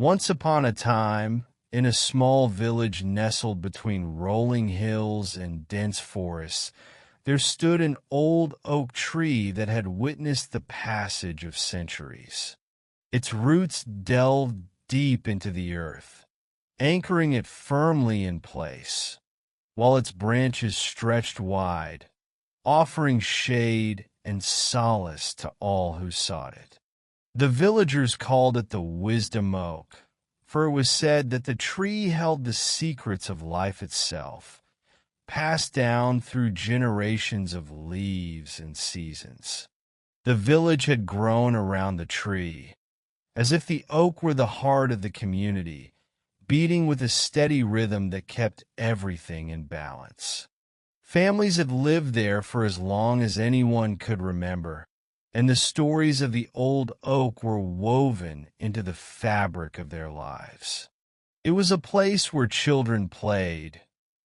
Once upon a time, in a small village nestled between rolling hills and dense forests, there stood an old oak tree that had witnessed the passage of centuries. Its roots delved deep into the earth, anchoring it firmly in place, while its branches stretched wide, offering shade and solace to all who sought it. The villagers called it the Wisdom Oak, for it was said that the tree held the secrets of life itself, passed down through generations of leaves and seasons. The village had grown around the tree, as if the oak were the heart of the community, beating with a steady rhythm that kept everything in balance. Families had lived there for as long as anyone could remember, and the stories of the old oak were woven into the fabric of their lives. It was a place where children played,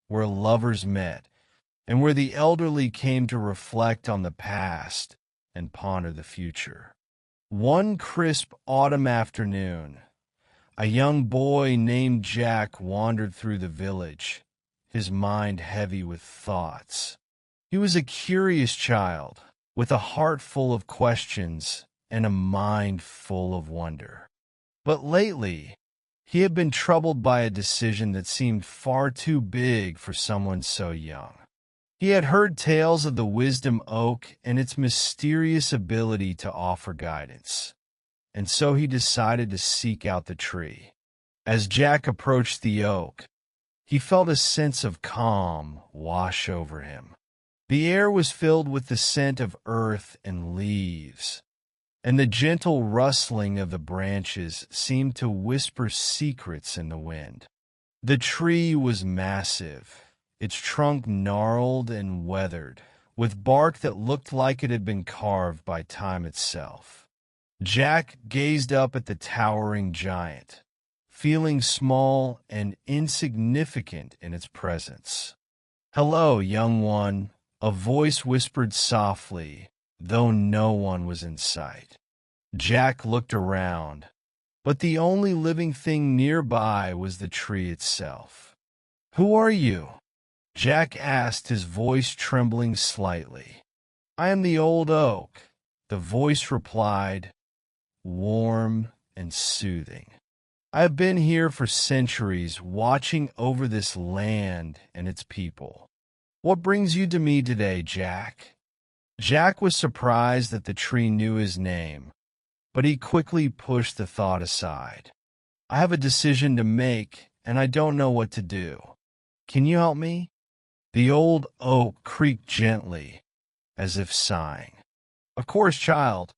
where lovers met, and where the elderly came to reflect on the past and ponder the future. One crisp autumn afternoon, a young boy named Jack wandered through the village, his mind heavy with thoughts. He was a curious child, with a heart full of questions and a mind full of wonder. But lately, he had been troubled by a decision that seemed far too big for someone so young. He had heard tales of the Wisdom Oak and its mysterious ability to offer guidance, and so he decided to seek out the tree. As Jack approached the oak, he felt a sense of calm wash over him. The air was filled with the scent of earth and leaves, and the gentle rustling of the branches seemed to whisper secrets in the wind. The tree was massive, its trunk gnarled and weathered, with bark that looked like it had been carved by time itself. Jack gazed up at the towering giant, feeling small and insignificant in its presence. "Hello, young one," a voice whispered softly, though no one was in sight. Jack looked around, but the only living thing nearby was the tree itself. "Who are you?" Jack asked, his voice trembling slightly. "I am the old oak," the voice replied, warm and soothing. "I have been here for centuries, watching over this land and its people. What brings you to me today, Jack?" Jack was surprised that the tree knew his name, but he quickly pushed the thought aside. "I have a decision to make, and I don't know what to do. Can you help me?" The old oak creaked gently, as if sighing. "Of course, child,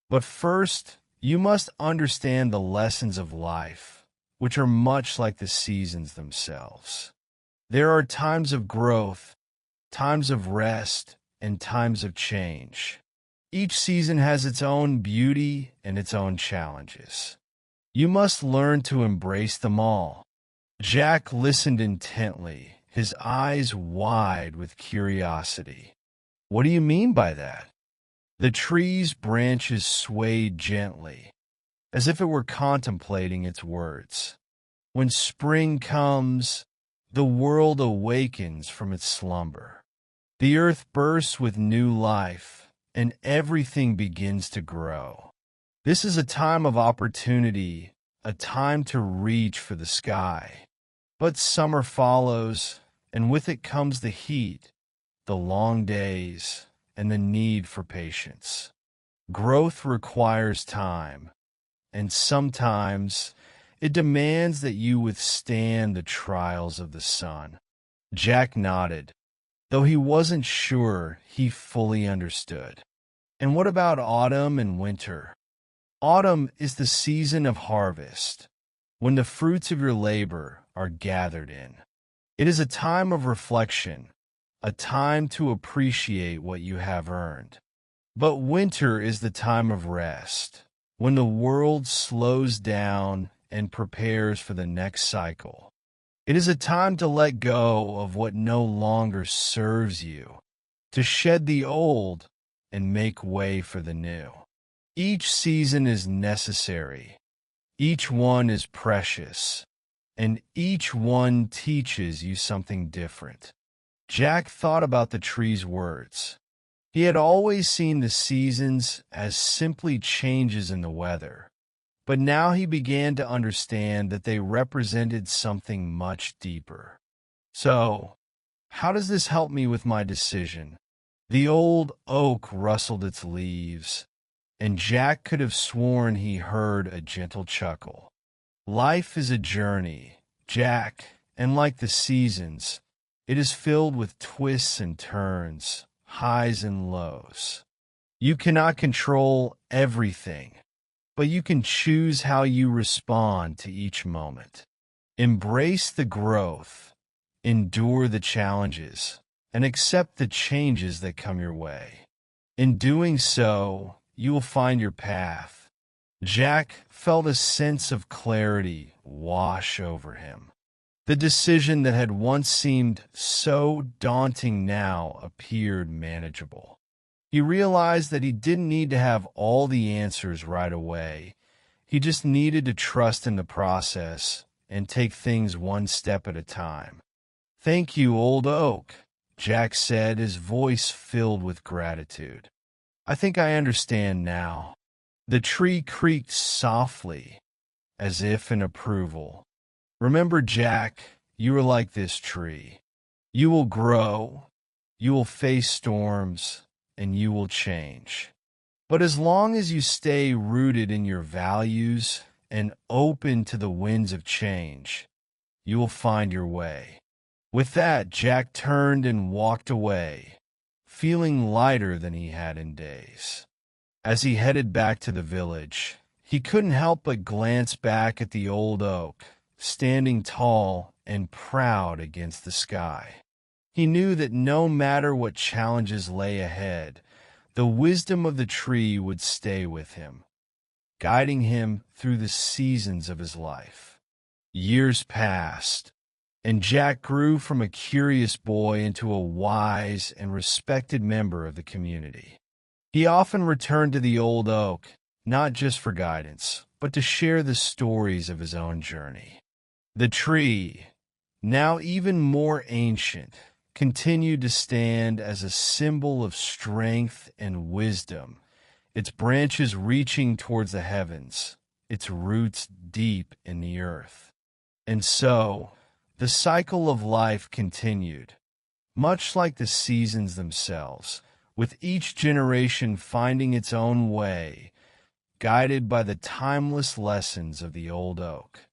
but first you must understand the lessons of life, which are much like the seasons themselves. There are times of growth, times of rest, and times of change. Each season has its own beauty and its own challenges. You must learn to embrace them all." Jack listened intently, his eyes wide with curiosity. "What do you mean by that?" The tree's branches swayed gently, as if it were contemplating its words. "When spring comes, the world awakens from its slumber. The earth bursts with new life, and everything begins to grow. This is a time of opportunity, a time to reach for the sky. But summer follows, and with it comes the heat, the long days, and the need for patience. Growth requires time, and sometimes it demands that you withstand the trials of the sun." Jack nodded, though he wasn't sure he fully understood. "And what about autumn and winter?" "Autumn is the season of harvest, when the fruits of your labor are gathered in. It is a time of reflection, a time to appreciate what you have earned. But winter is the time of rest, when the world slows down and prepares for the next cycle. It is a time to let go of what no longer serves you, to shed the old and make way for the new. Each season is necessary, Each one is precious, and each one teaches you something different. Jack thought about the tree's words. He had always seen the seasons as simply changes in the weather, but now he began to understand that they represented something much deeper. So, how does this help me with my decision? The old oak rustled its leaves, and Jack could have sworn he heard a gentle chuckle. Life is a journey, Jack, and like the seasons, it is filled with twists and turns, highs and lows. You cannot control everything, but you can choose how you respond to each moment. Embrace the growth, endure the challenges, and accept the changes that come your way. In doing so, you will find your path. Jack felt a sense of clarity wash over him. The decision that had once seemed so daunting now appeared manageable. He realized that he didn't need to have all the answers right away. He just needed to trust in the process and take things one step at a time. "Thank you, old oak," Jack said, his voice filled with gratitude. "I think I understand now." The tree creaked softly, as if in approval. "Remember, Jack, you are like this tree. You will grow, you will face storms, and you will change. But as long as you stay rooted in your values and open to the winds of change, you will find your way." With that, Jack turned and walked away, feeling lighter than he had in days. As he headed back to the village, he couldn't help but glance back at the old oak, standing tall and proud against the sky. He knew that no matter what challenges lay ahead, the wisdom of the tree would stay with him, guiding him through the seasons of his life. Years passed, and Jack grew from a curious boy into a wise and respected member of the community. He often returned to the old oak, not just for guidance, but to share the stories of his own journey. The tree, now even more ancient, continued to stand as a symbol of strength and wisdom, its branches reaching towards the heavens, its roots deep in the earth. And so, the cycle of life continued, much like the seasons themselves, with each generation finding its own way, guided by the timeless lessons of the old oak.